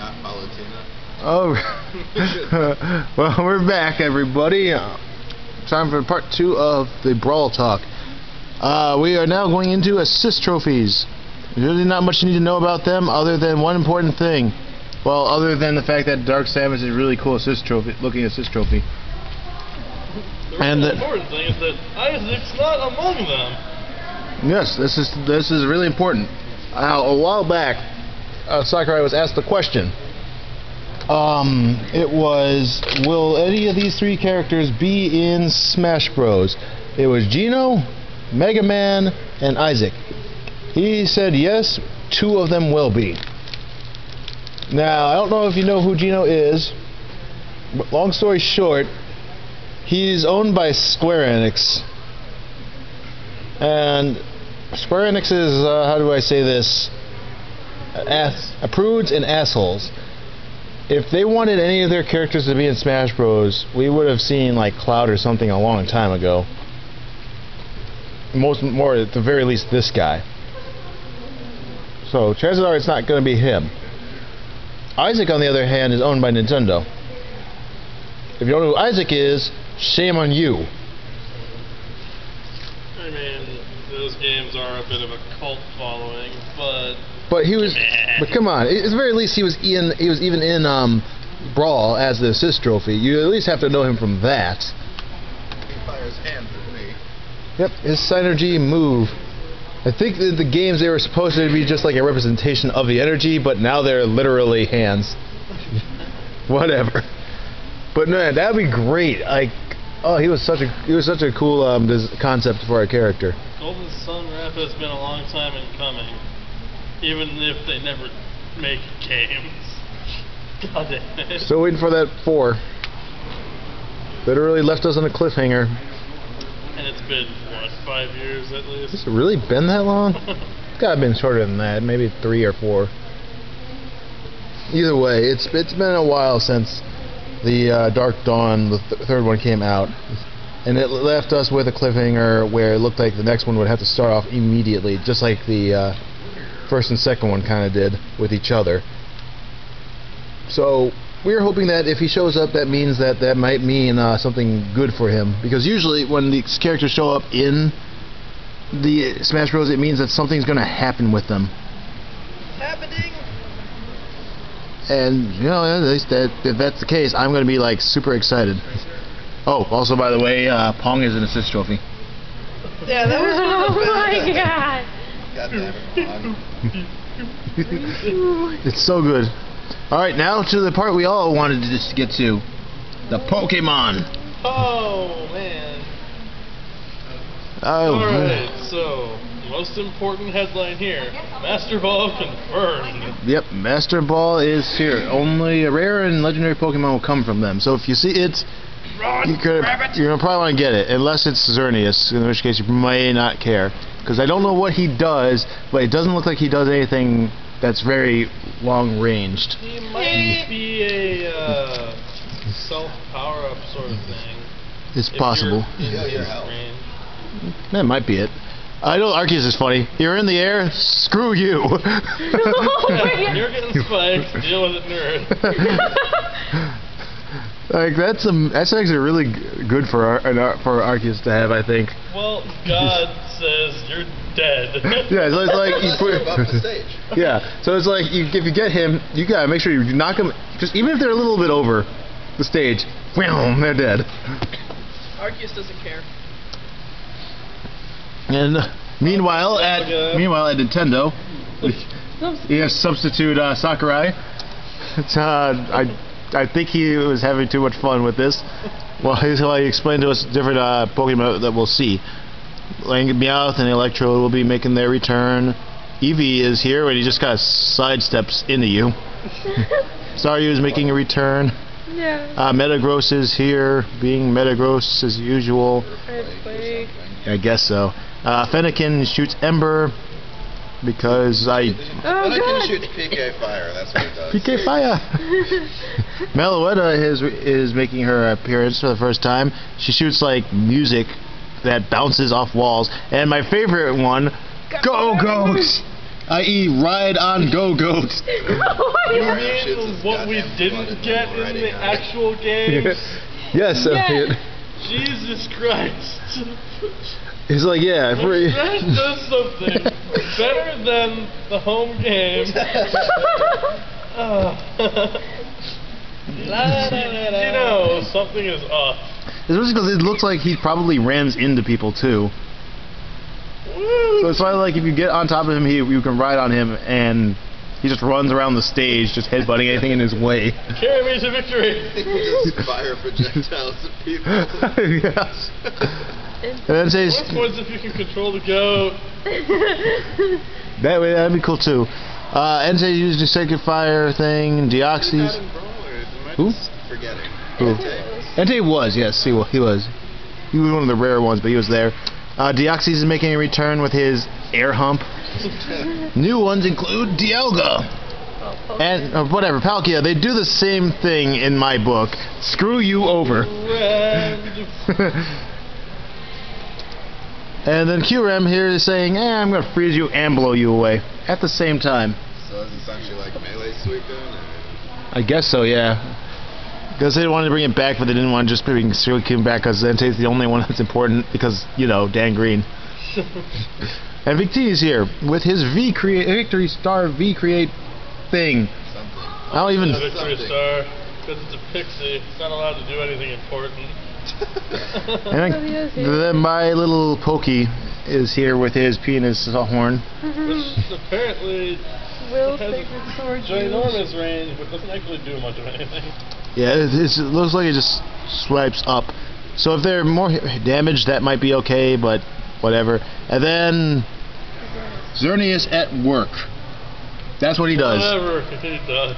not Palutena? Oh, well, we're back, everybody. Time for part 2 of the Brawl Talk. We are now going into assist trophies. There's really not much you need to know about them other than one important thing. Well, other than the fact that Dark Samus is a really cool assist trophy, looking assist trophy. The really important thing is that Isaac's not among them. Yes, this is really important. A while back, Sakurai was asked the question. It was, will any of these 3 characters be in Smash Bros? It was Gino, Mega Man, and Isaac. He said yes, 2 of them will be. Now, I don't know if you know who Gino is, but long story short, he's owned by Square Enix. And Square Enix is, how do I say this, prudes and assholes. If they wanted any of their characters to be in Smash Bros, we would have seen like Cloud or something a long time ago. More at the very least this guy. So chances are it's not going to be him. Isaac, on the other hand, is owned by Nintendo. If you don't know who Isaac is, shame on you. I mean, those games are a bit of a cult following, but he was. But come on, at the very least, he was even in Brawl as the assist trophy. You at least have to know him from that. He fires hands at me. Yep, his synergy move. I think that the games they were supposed to be just like a representation of the energy, but now they're literally hands. Whatever. But no, that'd be great. Like, oh, he was such a cool concept for a character. Golden Sun Rap has been a long time in coming, even if they never make games. God damn it. Still waiting for that 4. Literally left us on a cliffhanger. And it's been, what, 5 years at least? Has it really been that long? It's gotta have been shorter than that, maybe 3 or 4. Either way, it's been a while since the Dark Dawn, the 3rd one, came out. And it left us with a cliffhanger where it looked like the next one would have to start off immediately, just like the first and second one kind of did with each other. So we're hoping that if he shows up, that means that might mean something good for him. Because usually when these characters show up in the Smash Bros, it means that something's going to happen with them. Happening! And, you know, at least if that's the case, I'm going to be, like, super excited. Oh, also, by the way, Pong is an assist trophy. Yeah, that was oh my god! God damn it, It's so good. Alright, now to the part we all wanted to just get to. The Pokemon. Oh, man. Oh, alright, so, most important headline here. Master Ball confirmed. Yep, Master Ball is here. Only a rare and legendary Pokemon will come from them. So if you see it, you're gonna probably want to get it, unless it's Xerneas, in which case you may not care. Because I don't know what he does, but it doesn't look like he does anything that's very long-ranged. He might be a self-power-up sort of thing. It's possible. That might be it. I know Arceus is funny. You're in the air, screw you. Yeah, you're getting spiked, deal with it, nerd. Like that's actually really good for Arceus to have, I think. Well, God says you're dead. Yeah, so it's like you put above the stage. Yeah, so it's like if you get him, you gotta make sure you knock him. Just even if they're a little bit over the stage, wham, they're dead. Arceus doesn't care. And meanwhile at Nintendo, you have substitute Sakurai. It's, I think he was having too much fun with this. Well, he explained to us different Pokemon that we'll see. Meowth and Electrode will be making their return. Eevee is here, and he just kind of sidesteps into you. Staryu is making a return. Yeah. Metagross is here, being Metagross as usual. I guess so. Fennekin shoots Ember because Fennekin shoots PK Fire. That's what he does. PK Fire. Meloetta is making her appearance for the first time. She shoots like music that bounces off walls, and my favorite one, Go Ghost. i.e. ride on go-goat. You mean what we didn't get in the actual games? Yes, Elliot. Jesus Christ. He's like, yeah. That does something better than the home game. You know, something is off. Especially because it looks like he probably rams into people too. Woo. So it's probably like if you get on top of him, you can ride on him, and he just runs around the stage, just headbutting anything in his way. Carry me to victory. People just fire projectiles at people. Yes. And then says, what's if you can control the goat? that'd be cool too. Entei used the sacred fire thing, Deoxys. Who? Forgetting. Who? Entei was, yes, he was. He was one of the rare ones, but he was there. Deoxys is making a return with his air hump. New ones include Dialga. And whatever, Palkia, they do the same thing in my book. Screw you over. And then QREM here is saying, I'm going to freeze you and blow you away at the same time. So it's essentially like melee Suicune? I guess so, yeah. Because they wanted to bring it back, but they didn't want to just bring Suicune back because Entei's the only one that's important because, you know, Dan Green. And Victini's here with his Victory Star V-Create thing. Something. I don't even... Victory Star, because it's a pixie. It's not allowed to do anything important. And then my little Pokey is here with his penis horn. Which apparently Will has sacred sword a ginormous range, but doesn't actually do much of anything. Yeah, it looks like it just swipes up. So if they're more damaged, that might be okay, but whatever. And then Xerneas at work. That's what he does. Whatever he does.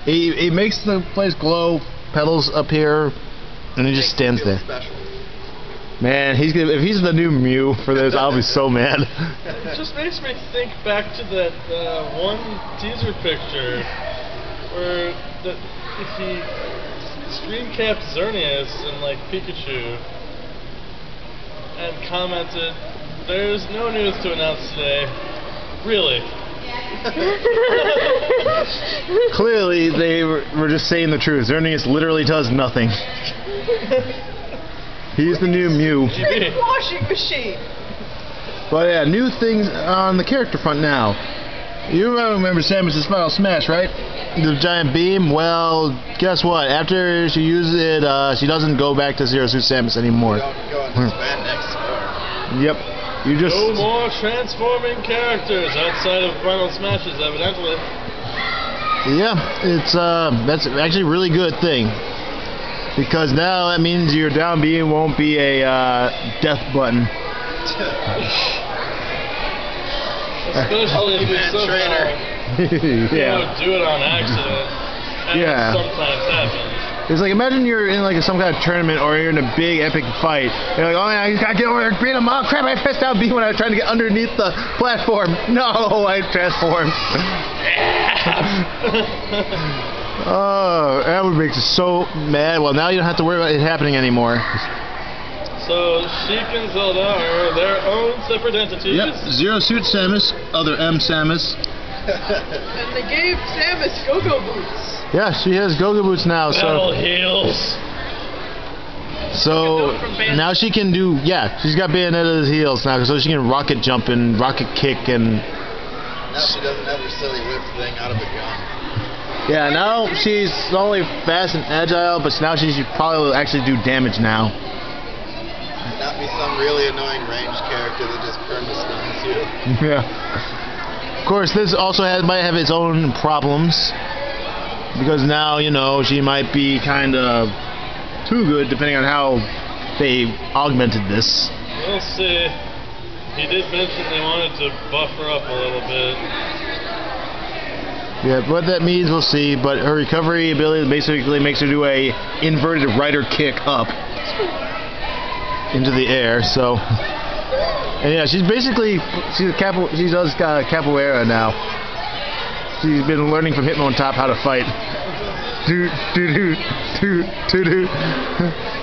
He makes the place glow, pedals appear, and he just stands there. Special. Man, if he's the new Mew for this, I'll be so mad. It just makes me think back to that one teaser picture where if he screen capped Xerneas and like Pikachu and commented, "There's no news to announce today." Really? Clearly, they were just saying the truth. Xerneas literally does nothing. He's the new Mew. Washing machine. But yeah, new things on the character front now. You remember Samus's Final Smash, right? The giant beam? Well, guess what? After she uses it, she doesn't go back to Zero Suit Samus anymore. Don't go into spandex form. Yep. You just... No more transforming characters outside of Final Smashes, evidently. Yeah, that's actually a really good thing. Because now that means your down beam won't be a death button. Especially if it's somehow Yeah. do it on accident. And Yeah. it sometimes happens. It's like, imagine you're in like some kind of tournament or you're in a big epic fight. You're like, oh man, I just gotta get over there and beat him. Oh crap, I pressed down B when I was trying to get underneath the platform. No, I transformed. Oh, that would make you so mad. Well, now you don't have to worry about it happening anymore. So Sheik and Zelda are their own separate entities. Yep, Zero Suit Samus, other M Samus. And they gave Samus go-go boots. Yeah, she has Go-Go boots now, Battle so heels. now she can do, yeah, she's got Bayonetta's heels now, so she can rocket jump and rocket kick and... Now she doesn't have her silly whip thing out of a gun. Yeah, now she's not only fast and agile, but now she should probably actually do damage now. Not be some really annoying ranged character that just perma-stuns you. Yeah. Of course, this also might have its own problems. Because now, you know, she might be kind of too good, depending on how they augmented this. We'll see. He did mention they wanted to buff her up a little bit. Yeah, what that means, we'll see. But her recovery ability basically makes her do a inverted rider kick up into the air. So, and yeah, she does capoeira now. She's been learning from Hitmontop how to fight.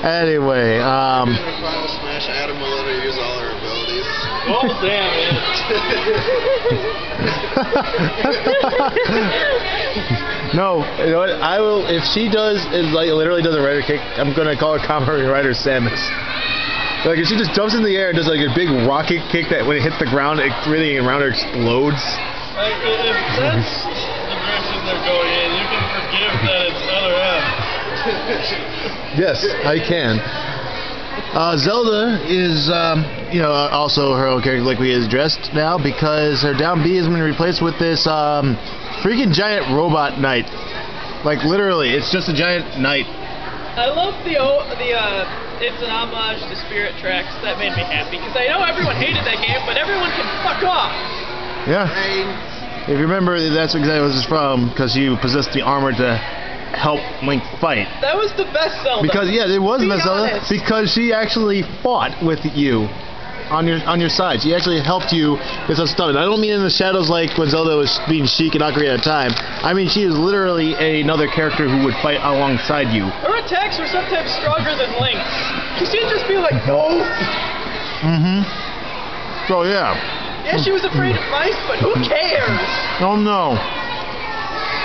Anyway, In Final Smash, Adam will let her use all her abilities. Oh, damn it. No, you know what? I will. If she does, like literally does a rider kick, I'm gonna call her Kamen Rider Samus. Like if she just jumps in the air and does like a big rocket kick that when it hits the ground, everything around her explodes. Like, if that's the direction they're going in, you can forgive that it's other M. Yes, I can. Zelda is, also her own character like we addressed now because her down B has been replaced with this freaking giant robot knight. Like literally, it's just a giant knight. I love the it's an homage to Spirit Tracks. That made me happy because I know everyone hated that game, but everyone can fuck off. Yeah. If you remember, that's exactly what this is from because you possess the armor to help Link fight. That was the best Zelda. Because it was the best Zelda honest. because she actually fought with you on your side. She actually helped you get some stuff. And I don't mean in the shadows like when Zelda was being Sheik and Ocarina of Time. I mean she is literally another character who would fight alongside you. Her attacks were sometimes stronger than Link's. She'd just be like, no. So yeah. Yeah, she was afraid of mice, but who cares? Oh no.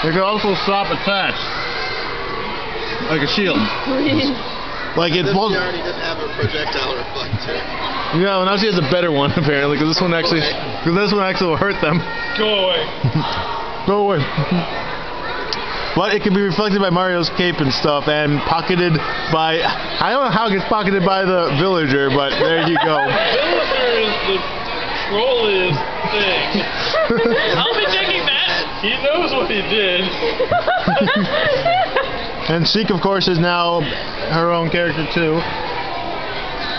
They could also stop attacks. Like a shield. Like it's She already didn't have a projectile reflector. Yeah, well now she has a better one apparently, because this one actually will hurt them. Go away. Go away. But it can be reflected by Mario's cape and stuff, and pocketed by I don't know how it gets pocketed by the villager, but there you go. Villager is the trolliest thing. I'll be taking that. He knows what he did. And Sheik, of course, is now her own character too.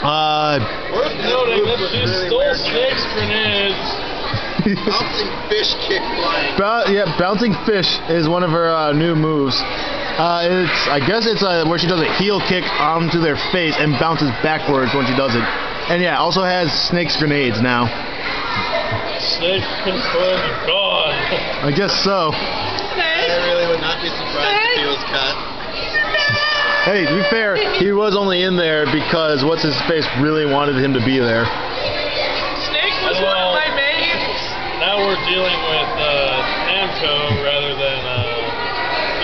Worth noting that she stole Snake's grenades. Bouncing fish kick flying. Bouncing fish is one of her new moves. I guess it's where she does a heel kick onto their face and bounces backwards when she does it. And yeah, also has Snake's grenades now. Snake confirmed gone. I guess so. I really would not be surprised if he was cut. Hey, to be fair, he was only in there because what's-his-face really wanted him to be there. Snake was one of my mains. Now we're dealing with Namco rather than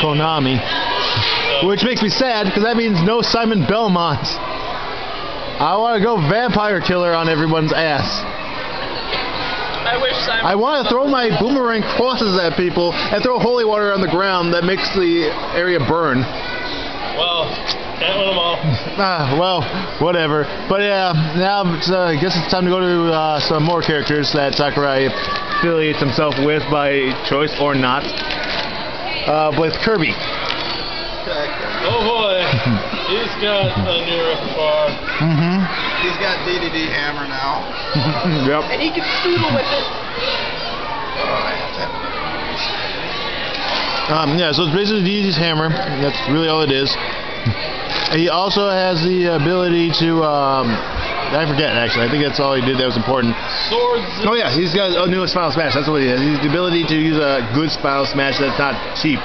Konami. Which makes me sad, because that means no Simon Belmont. I want to go Vampire Killer on everyone's ass. I wish Simon. I want to throw my boomerang crosses at people and throw holy water on the ground that makes the area burn. Well, can't win them all. Well, whatever. But yeah, now I guess it's time to go to some more characters that Sakurai affiliates himself with by choice or not. With Kirby. Oh boy, he's got a new repertoire. He's got DDD hammer now. Yep. And he can doodle with it. Oh, I have to have another. Yeah, so it's basically DDD's hammer. That's really all it is. He also has the ability to, I forget actually. I think that's all he did that was important. Swords. Oh yeah, he's got a new Spinal Smash. That's what he has. He's the ability to use a good Spinal Smash that's not cheap.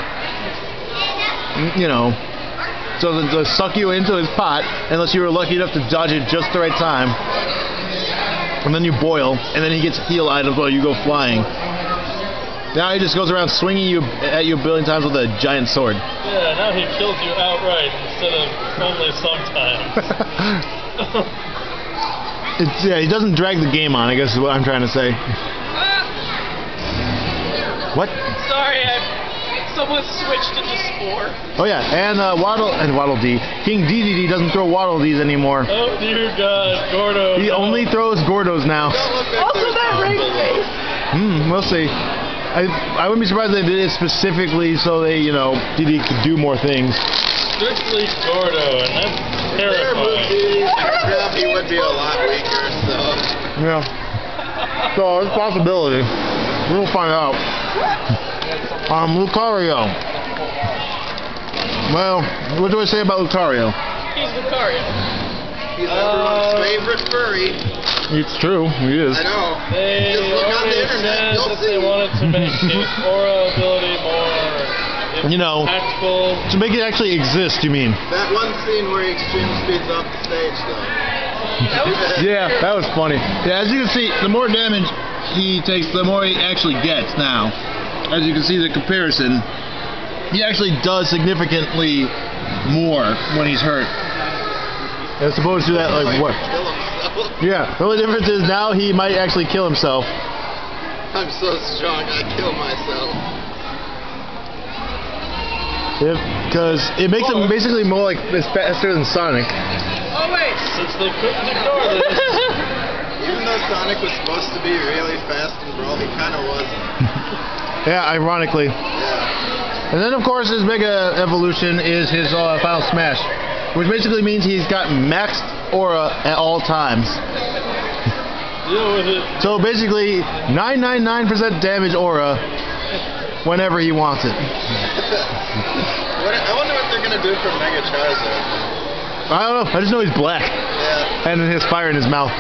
You know, so to suck you into his pot, unless you were lucky enough to dodge it just the right time. And then you boil, and then he gets heal items while you go flying. Now he just goes around swinging at you a billion times with a giant sword. Yeah, now he kills you outright instead of only sometimes. He doesn't drag the game on, I guess is what I'm trying to say. What? Sorry, someone switched into Spore. Oh yeah, and Waddle Dee. King DDD doesn't throw Waddle Dees anymore. Oh dear God, Gordo. He only throws Gordos now. Also, that ring face. We'll see. I wouldn't be surprised if they did it specifically so they, DDD could do more things. Strictly Gordo, and that's terrifying. He would be a lot weaker, so. Yeah. So it's a possibility. We'll find out. Lucario. Well, what do I say about Lucario? He's Lucario. He's everyone's favorite furry. It's true, he is. I know. They Just look on the already internet, said you'll that see. they wanted to make his aura ability more To impactful. make it actually exist, you mean? That one scene where he extreme speeds off the stage, though. That was Yeah, that was funny. Yeah, as you can see, the more damage he takes, the more he actually gets now. As you can see the comparison, he actually does significantly more when he's hurt. As opposed to that, like, what? Kill himself. Yeah, the only difference is now he might actually kill himself. I'm so strong, I kill myself. Because it makes him basically more like this faster than Sonic. Oh wait. Since they couldn't ignore this. Even though Sonic was supposed to be really fast and brawl, he kind of wasn't. Yeah, ironically. Yeah. And then, of course, his Mega Evolution is his Final Smash, which basically means he's got maxed aura at all times. Deal with it. So basically, 999% damage aura whenever he wants it. I wonder what they're gonna do for Mega Charizard. I don't know. I just know he's black. Yeah. And then his fire in his mouth.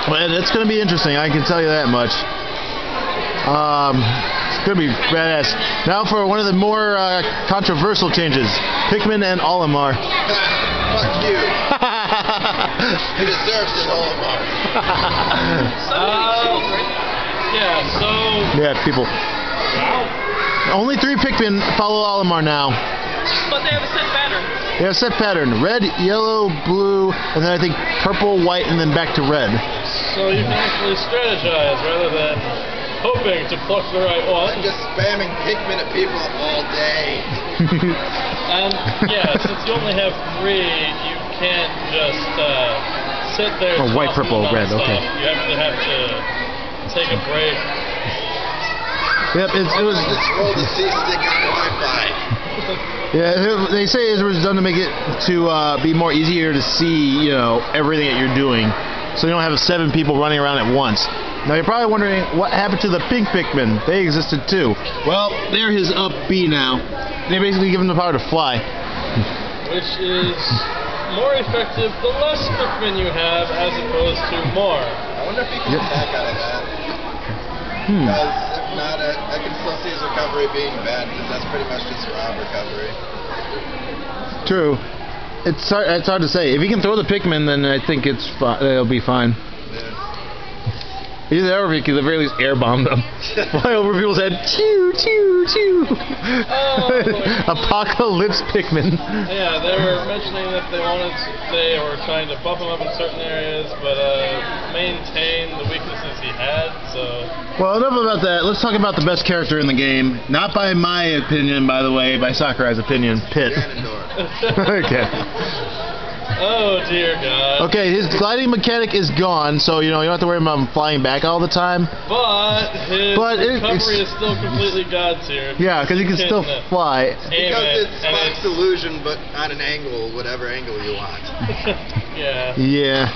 Well, it's going to be interesting. I can tell you that much. It's going to be badass. Now for one of the more controversial changes. Pikmin and Olimar. Fuck you. He deserves it, Olimar. Yeah, so... Yeah, people. Only 3 Pikmin follow Olimar now. But they have a set pattern. They have a set pattern. Red, yellow, blue, and then I think purple, white, and then back to red. So you can actually strategize rather than hoping to pluck the right one. I'm just spamming Pikmin at people all day. And yeah, since you only have 3, you can't just sit there. Oh, white, tossing purple, red, nonstop. okay. You have to take a break. Yep, it was... Just roll the C-stick on Wi-Fi. Yeah, they say it was done to make it to be more easier to see, everything that you're doing. So you don't have 7 people running around at once. Now you're probably wondering what happened to the pink Pikmin. They existed too. Well, they're his up B now. They basically give him the power to fly. Which is more effective the less Pikmin you have as opposed to more. I wonder if he can attack out of that. Because if not, I can still see his recovery being bad, because that's pretty much just raw recovery. True. It's hard to say. If he can throw the Pikmin, then I think it'll be fine. Yeah. Either that or if he can at the very least airbomb them. Fly over people's head. Choo, choo, choo. Oh. Apocalypse Pikmin. Yeah, they were mentioning that they were trying to buff him up in certain areas, but maintain the weaknesses he had, so... Well, enough about that. Let's talk about the best character in the game. Not by my opinion, by the way, by Sakurai's opinion. Pit. Okay. Oh, dear God. Okay, his gliding mechanic is gone, so you don't have to worry about him flying back all the time. But his recovery is still completely god tier. Yeah, because he can still fly. Because it's Fox Illusion, but at an angle, whatever angle you want. Yeah. Yeah.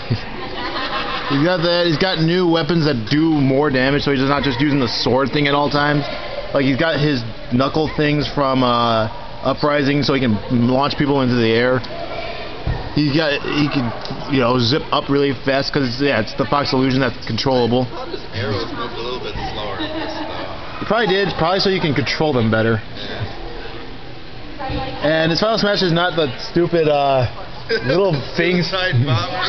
He's got that. He's got new weapons that do more damage, so he's not just using the sword thing at all times. Like he's got his knuckle things from Uprising, so he can launch people into the air. He can zip up really fast because it's the Fox Illusion that's controllable. I thought his arrows moved a little bit slower in this though. He probably did, probably so you can control them better. And his Final Smash is not the stupid little things. Suicide bomber.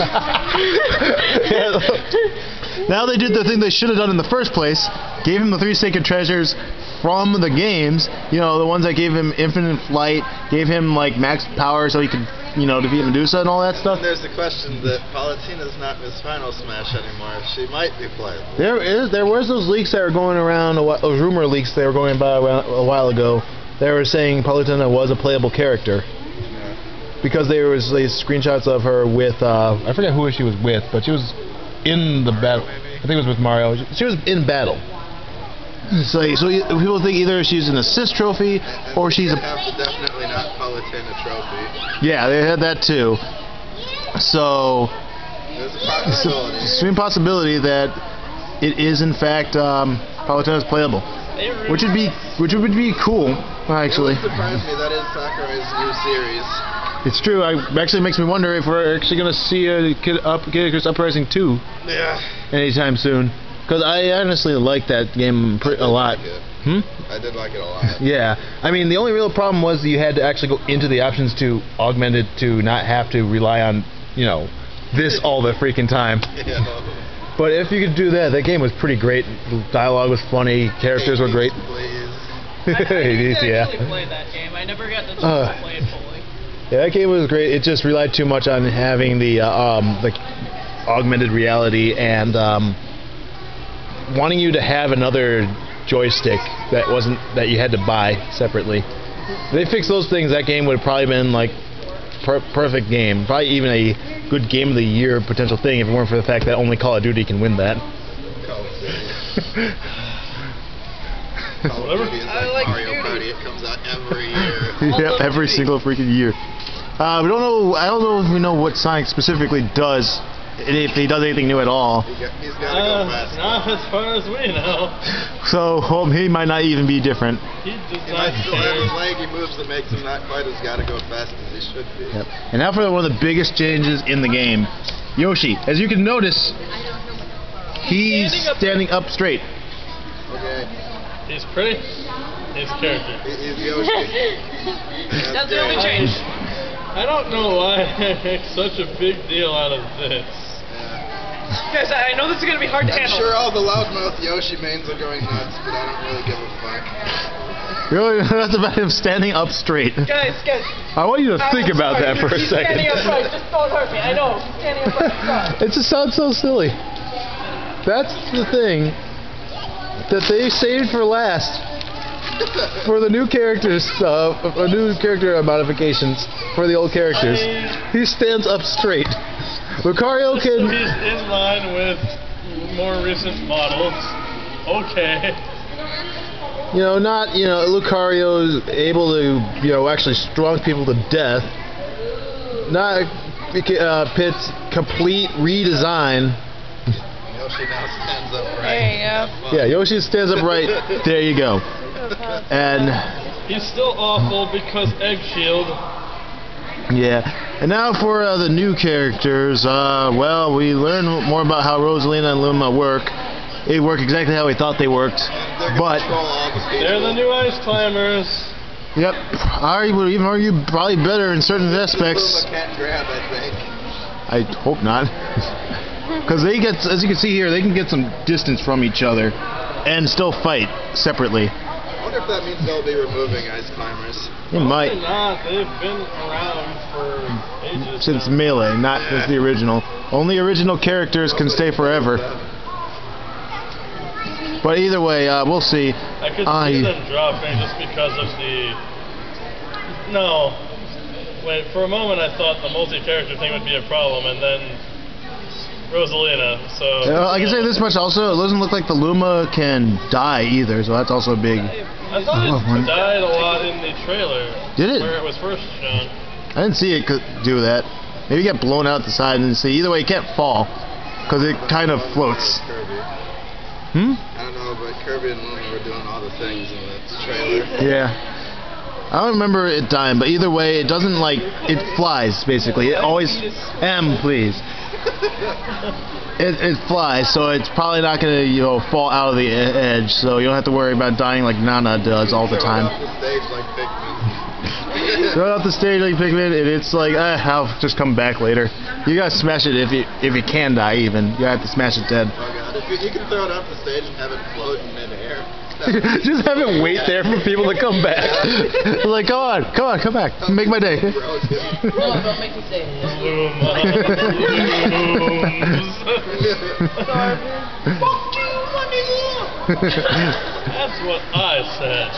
Now they did the thing they should have done in the first place. Gave him the 3 sacred treasures from the games. The ones that gave him infinite flight, gave him like max power so he could, defeat Medusa and all that stuff. And there's the question that Palutena's not Miss Final Smash anymore. She might be playable. There was those leaks that were going around, those rumor leaks that were going by a while ago. They were saying Palutena was a playable character. Because there was these screenshots of her with, I forget who she was with, but she was in the battle. I think it was with Mario. She was in battle. So people think either she's an assist trophy or she's definitely not Palutena trophy. Yeah, they had that too. So there's a possibility. It's an extreme possibility that it is in fact Palutena's playable, which would be cool. Actually, it wouldn't surprise me. That is Sakurai's new series. It's true. It actually makes me wonder if we're actually going to see a Kid Icarus Uprising 2 anytime soon. Because I honestly like that game a lot. I did like it a lot. Yeah. I mean, the only real problem was that you had to actually go into the options to augment it to not have to rely on, you know, this all the freaking time. Yeah. But if you could do that, that game was pretty great. The dialogue was funny. Characters were great. I used to actually play that game. I never got the chance to play it fully. Yeah, that game was great. It just relied too much on having the augmented reality and wanting you to have another joystick that you had to buy separately. If they fixed those things, that game would have probably been like perfect game. Probably even a good game of the year potential thing if it weren't for the fact that only Call of Duty can win that. Call of Duty is like Mario Party. It comes out every year. Yep, every single freaking year. I don't know if we know what Sonic specifically does. If he does anything new at all. He's got to go fast. Not as far as we know. So he might not even be different. He might still have his leggy moves that makes him not quite as gotta go fast as he should be. Yep. And now for one of the biggest changes in the game. Yoshi, as you can notice, he's standing up straight. Okay. He's pretty. His character. He's Yoshi. That's the only change. I don't know why I make such a big deal out of this. Guys, I know this is going to be hard to handle. I'm sure all the loudmouth Yoshi mains are going nuts, but I don't really give a fuck. Really? That's about him standing up straight. Guys. I want you to think about that for a second. He's standing up right. Just don't hurt me. I know. He's standing up right. It just sounds so silly. That's the thing that they saved for last. For the new characters stuff, new character modifications for the old characters. He stands up straight. Lucario can... He's in line with more recent models. Okay. You know, Lucario is able to, actually strong people to death. Not Pit's complete redesign. Yoshi now stands up right. There you go. Yeah, Yoshi stands up right. There you go. And he's still awful because Egg Shield. Yeah, and now for the new characters. Well, we learn more about how Rosalina and Luma work. They work exactly how we thought they worked, but they're the new Ice Climbers. Yep, I would even argue probably better in certain aspects. Luma can't grab, I think. I hope not, because they get, as you can see here, they can get some distance from each other and still fight separately. I wonder if that means they'll be removing Ice Climbers. It might. Probably not. They've been around for ages. Since Melee, not since the original. Only original characters can stay forever. But either way, we'll see. I could see them dropping just because of the... No. Wait, for a moment I thought the multi-character thing would be a problem, and then Rosalina, so... I can say this much also, it doesn't look like the Luma can die either, so that's also a big... I thought it died a lot in the trailer. Did it? Where it was first shown. I didn't see it do that. Maybe it got blown out the side and see. Either way, it can't fall, because it kind of floats. I don't know, but Kirby and Luma were doing all the things in the trailer. Yeah. I don't remember it dying, but either way, it doesn't it flies, basically. It always... please. It flies, so it's probably not going to fall out of the edge, so you don't have to worry about dying like Nana does all the time. Throw it off the stage like Pikmin, and it's like, I'll just come back later. You gotta smash it if you can die even. You have to smash it dead. Oh god, if you can throw it off the stage and have it float in midair. Just have it wait there for people to come back. Like, come on, come back. Make my day. No, don't make me say it. Fuck you, my nigga! That's what I said.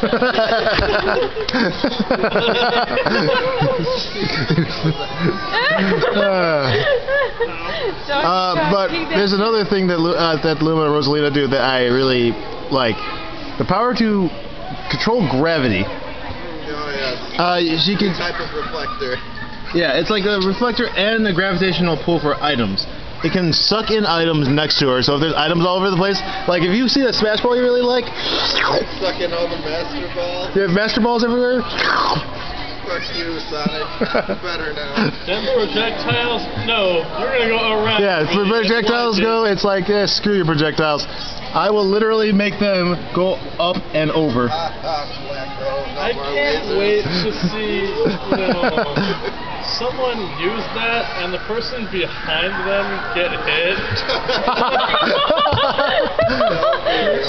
But there's another thing that Luma and Rosalina do that I really like. The power to control gravity. Oh, yes. She can... type of reflector. Yeah, it's like a reflector and a gravitational pull for items. It can suck in items next to her, so if there's items all over the place, like if you see that Smash Ball you really like... Suck in all the Master Balls. You have Master Balls everywhere? Fuck you, Sonic. Better now. Them projectiles? No, you're gonna go around. Yeah, for projectiles go, it's like, screw your projectiles. I will literally make them go up and over. I can't wait to see someone use that and the person behind them get hit.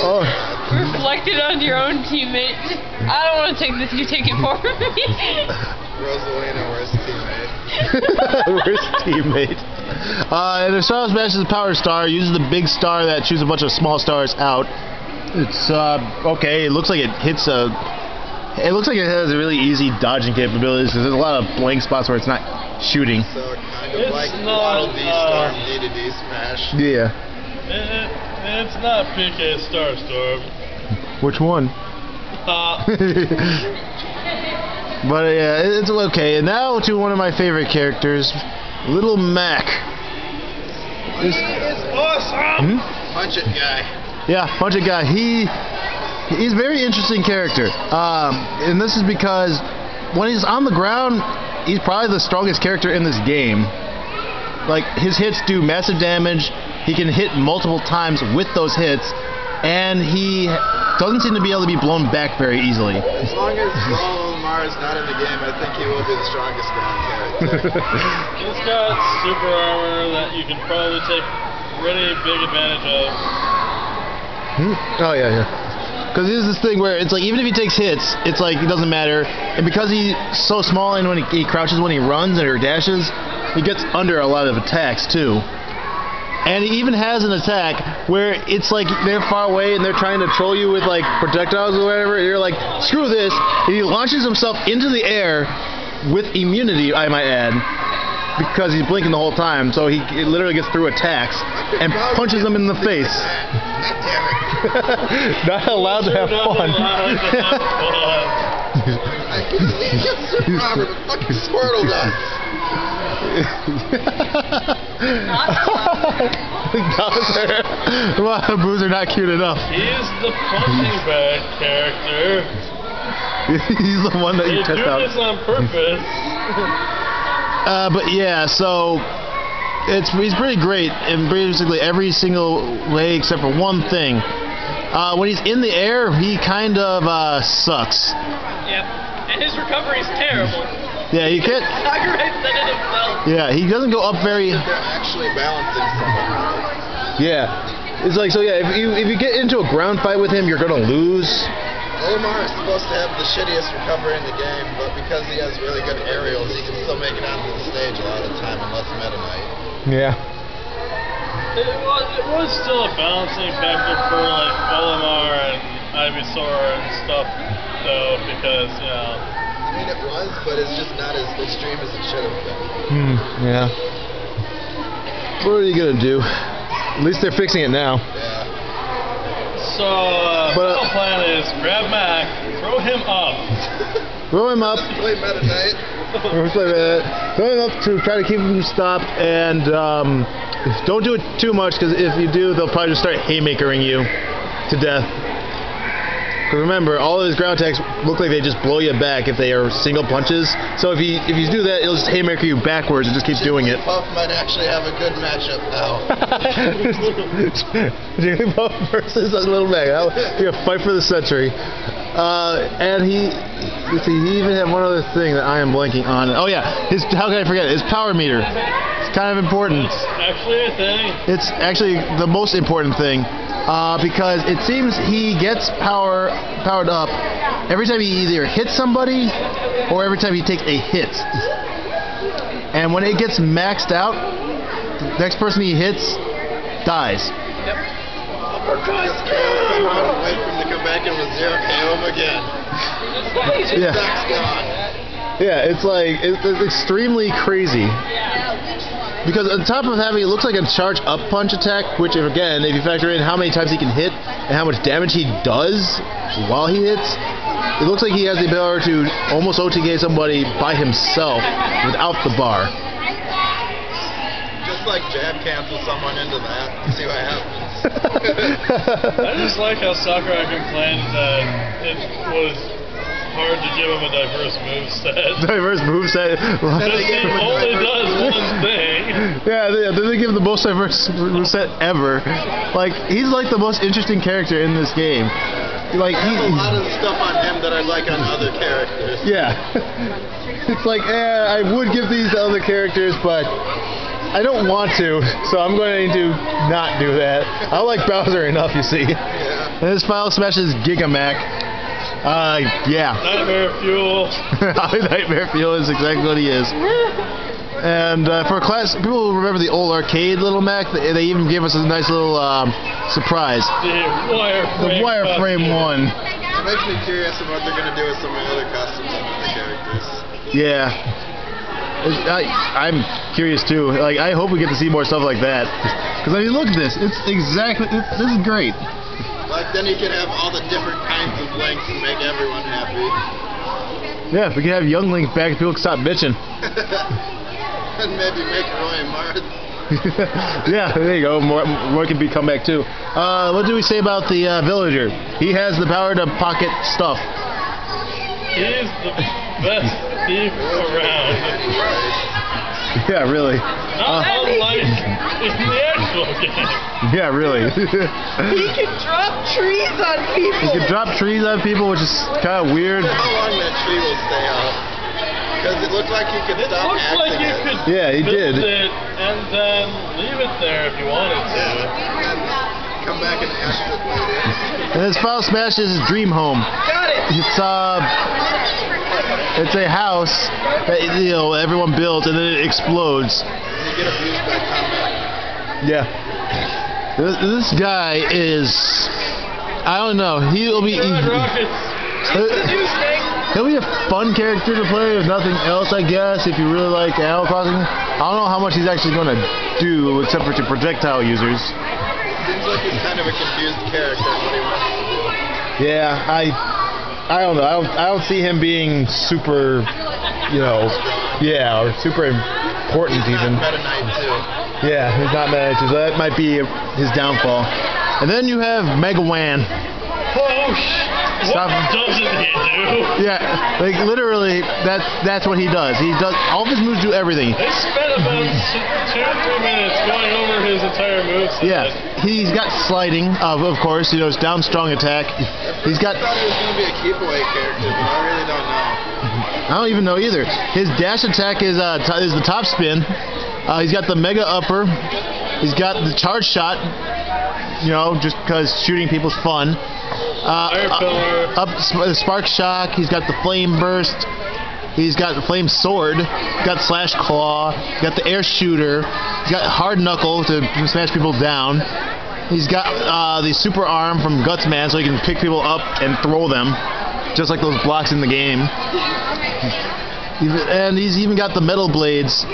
Oh. Reflected on your own teammate. I don't want to take this. You take it for me. Rosalina, worst teammate. Worst teammate. And the Star Smash is a power star. Uses the big star that shoots a bunch of small stars out. It's okay. It looks like it hits a. It looks like it has a really easy dodging capabilities because there's a lot of blank spots where it's not shooting. So kind of like Waddle D Storm D to D Smash. Yeah. It's not PK Starstorm. Which one? But yeah, it's okay. And now to one of my favorite characters, Little Mac. It's awesome. Punch it guy. Yeah, Punch It Guy. He's a very interesting character. And this is because when he's on the ground, he's probably the strongest character in this game. Like, his hits do massive damage. He can hit multiple times with those hits, and he doesn't seem to be able to be blown back very easily. As long as Mar is not in the game, I think he will be the strongest ground character. He's got super armor that you can probably take really big advantage of. Oh, yeah. Because there's this thing where it's like, even if he takes hits, it's like, it doesn't matter. And because he's so small and when he crouches when he runs or dashes, he gets under a lot of attacks, too. And he even has an attack where it's like they're far away and they're trying to troll you with like projectiles or whatever. And you're like, screw this. And he launches himself into the air with immunity, I might add, because he's blinking the whole time. So he literally gets through attacks and punches them in the face. Not allowed to have fun. I can see you, Super Robert, the fucking Squirtle does. Boos are not cute enough. He's the punching bag character. He's the one that you test out. They do this on purpose. But yeah, so he's pretty great in basically every single way except for one thing. When he's in the air, he kind of sucks. Yep. And his recovery's terrible. Yeah, you can't. Sakurai said it himself. Yeah, he doesn't go up very. They're actually balancing something. Yeah, it's like, so yeah, if you get into a ground fight with him, you're gonna lose. Omar is supposed to have the shittiest recovery in the game, but because he has really good aerials, he can still make it onto the stage a lot of the time unless Meta Knight. Yeah. It was still a balancing factor for like Olimar and Ivysaur and stuff, though, because I mean, it was, but it's just not as extreme as it should have been. Yeah. What are you gonna do? At least they're fixing it now. Yeah. So, the plan is grab Mac, throw him up. Throw him up. Play Meta Knight. Throw him up to try to keep him stopped, and don't do it too much, because if you do, they'll probably just start haymakering you to death. Because remember, all of his ground attacks look like they just blow you back if they are single punches. So if you do that, it'll just haymaker you backwards and just keeps doing it. Puff might actually have a good matchup now. Jigglypuff versus Little Mac. That'll be a fight for the century. And let's see, he even had one other thing that I am blanking on. Oh yeah, how can I forget it? His power meter. It's kind of important. It's actually a thing. It's actually the most important thing. Because it seems he gets powered up every time he either hits somebody or every time he takes a hit. And when it gets maxed out, the next person he hits dies. Just wait for him to come back in with 0 KO him again. Yeah. Gone. Yeah, it's like, it's extremely crazy. Because on top of having, it looks like a charge up punch attack, which if you factor in how many times he can hit and how much damage he does while he hits, it looks like he has the ability to almost OTK somebody by himself without the bar. Just like jab cancel someone into that, see what happens. I just like how Sakurai complained that it was hard to give him a diverse moveset. Diverse moveset. Because he only does one thing. Yeah, they give him the most diverse moveset ever. Like, he's like the most interesting character in this game. Like, I have a lot of stuff on him that I like on other characters. Yeah. It's like, I would give these to other characters, but I don't want to, so I'm going to not do that. I like Bowser enough, you see. Yeah. And his final smash is Gigamac. Yeah. Nightmare Fuel. Nightmare Fuel is exactly what he is. And for class, people remember the old arcade Little Mac. They even gave us a nice little surprise. The wireframe one. It makes me curious of what they're going to do with some of the other costumes of the characters. Yeah. I'm curious too. Like, I hope we get to see more stuff like that. Because I mean, look at this. It's exactly. This is great. Like, then you can have all the different kinds of links and make everyone happy. Yeah, if we could have young Link back, people can stop bitching. And maybe make Roy Marth. Yeah, there you go. More can come back too. What do we say about the villager? He has the power to pocket stuff. He's the best thief around. Yeah, really. Not unlike in the actual game. Yeah, really. He can drop trees on people. He can drop trees on people, which is kind of weird. How long that tree will stay up? Because it looked like you could stop Looks like acting you it. could Yeah, he build did. it and then leave it there if you wanted to. And come back and act it later. And his final smash is his dream home. Got it. It's a house that everyone builds and then it explodes. You get abused by combat. Yeah. This guy is, I don't know. He'll be. He'll be a fun character to play if nothing else, I guess, if you really like Animal Crossing. I don't know how much he's actually going to do, except for to projectile users. Seems like he's kind of a confused character in what he wants to do. Yeah, I don't know. I don't see him being super, or super important He's even. not Meta Knight too. Yeah, he's not Meta Knight, so that might be his downfall. And then you have Mega Wan. What doesn't he do? Yeah, like literally, that's what he does. He does all of his moves, do everything. They spent about 2-3 minutes going over his entire moveset. Yeah, he's got sliding, of course. It's down strong attack. He's got. I thought he was going to be a keep away character, but I really don't know. I don't even know either. His dash attack is the top spin. He's got the mega upper. He's got the charge shot. Just because shooting people's fun. Spark shock. He's got the flame burst. He's got the flame sword. He's got slash claw. He's got the air shooter. He's got hard knuckle to smash people down. He's got the super arm from Gutsman, so he can pick people up and throw them, just like those blocks in the game. And he's even got the metal blades,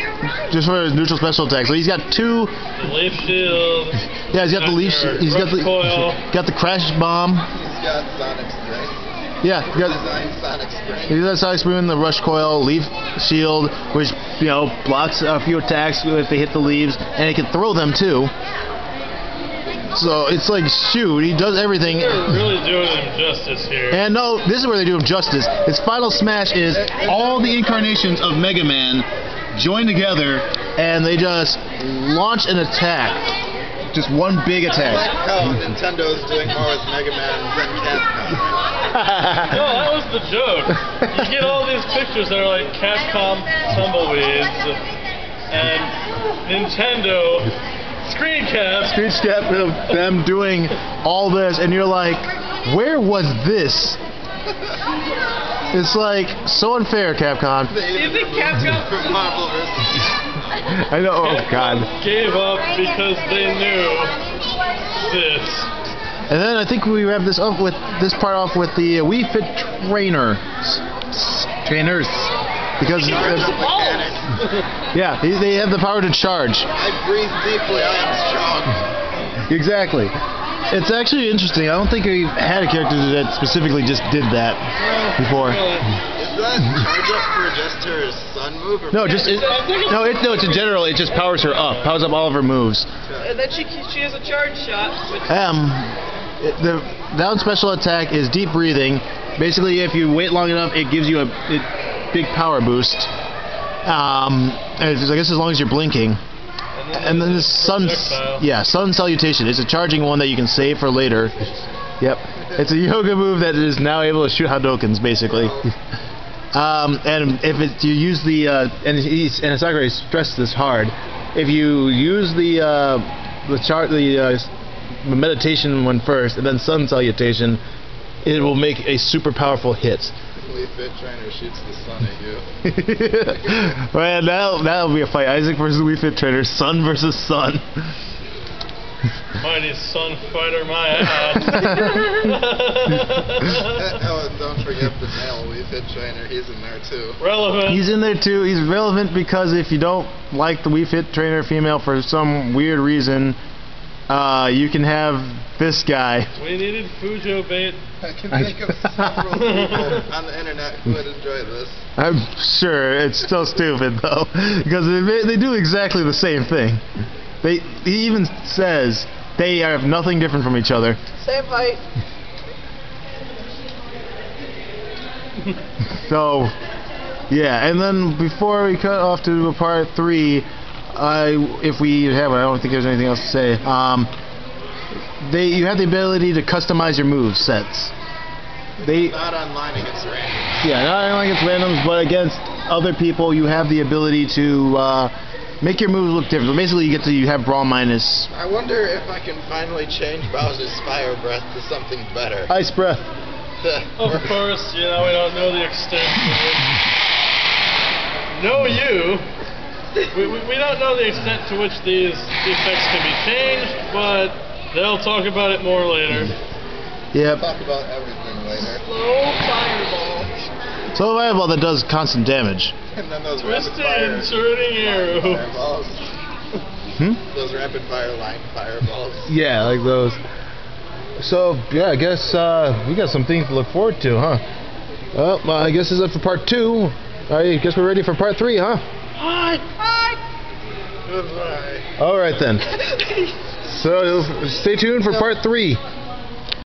just for his neutral special attack. So he's got two. Leaf shield. Yeah, he's got the leaf. He's got the coil. Got the crash bomb. He's got Sonic Spring. Yeah, he got Designed Sonic Spring. he's got Sonic Spring, the rush coil, leaf shield, which blocks a few attacks if they hit the leaves, and he can throw them too. So it's like, shoot, he does everything. They're really doing him justice here. And no, this is where they do him justice. His final smash is all the incarnations of Mega Man join together, and they just launch an attack. Just one big I attack. like how Nintendo is doing more with Mega Man than Capcom. No, that was the joke. You get all these pictures that are like Capcom tumbleweeds and Nintendo screen caps. Screen cap of them doing all this, and you're like, where was this? It's like so unfair, Capcom. You think Capcom from Marvel vs. I know. Oh God. Gave up because they knew this. And then I think we wrap this up with this part off with the Wii Fit trainers. Because yeah, they have the power to charge. I breathe deeply, I am strong. Exactly. It's actually interesting. I don't think we've had a character that specifically just did that before. Is that charge up for just her sun move? Or No, it's in general. It just powers her up, powers up all of her moves. And then she has a charge shot. Which The down special attack is deep breathing. Basically, if you wait long enough, it gives you a big power boost. And I guess as long as you're blinking. And then the sun salutation. It's a charging one that you can save for later. Yep. It's a yoga move that is now able to shoot Hadoukens, basically. And if you use the and Sakurai stressed this hard, if you use the meditation one first and then sun salutation, it will make a super powerful hit. Wii Fit Trainer shoots the sun at you. Man, that'll be a fight. Isaac versus Wii Fit Trainer, sun versus sun. Mighty Sun Fighter, my ass. Oh, and don't forget the male Wii Fit Trainer. He's in there too. Relevant. He's in there too. He's relevant because if you don't like the Wii Fit Trainer female for some weird reason, you can have this guy. We needed Fujo bait. I can think of several people on the internet who would enjoy this. I'm sure it's still stupid though, because they do exactly the same thing. He even says they have nothing different from each other. Same height. So, yeah, and then before we cut off to part 3, if we have it, I don't think there's anything else to say. You have the ability to customize your move sets. Not online against randoms. Yeah, not online against randoms, but against other people, you have the ability to make your moves look different. Basically, you have Brawl minus. I wonder if I can finally change Bowser's Fire Breath to something better. Ice Breath. Of course, we don't know the extent to which... We don't know the extent to which these effects can be changed, but they'll talk about it more later. Yep. Talk about everything later. Slow fireball. So a fireball that does constant damage. And then those Twisted rapid and turning arrow. fireballs. Those rapid fire line fireballs. Yeah, like those. So, yeah, I guess we got some things to look forward to, huh? Well, I guess this is it for part 2. I guess we're ready for part 3, huh? Hi. Goodbye. Alright then. So, stay tuned for part 3.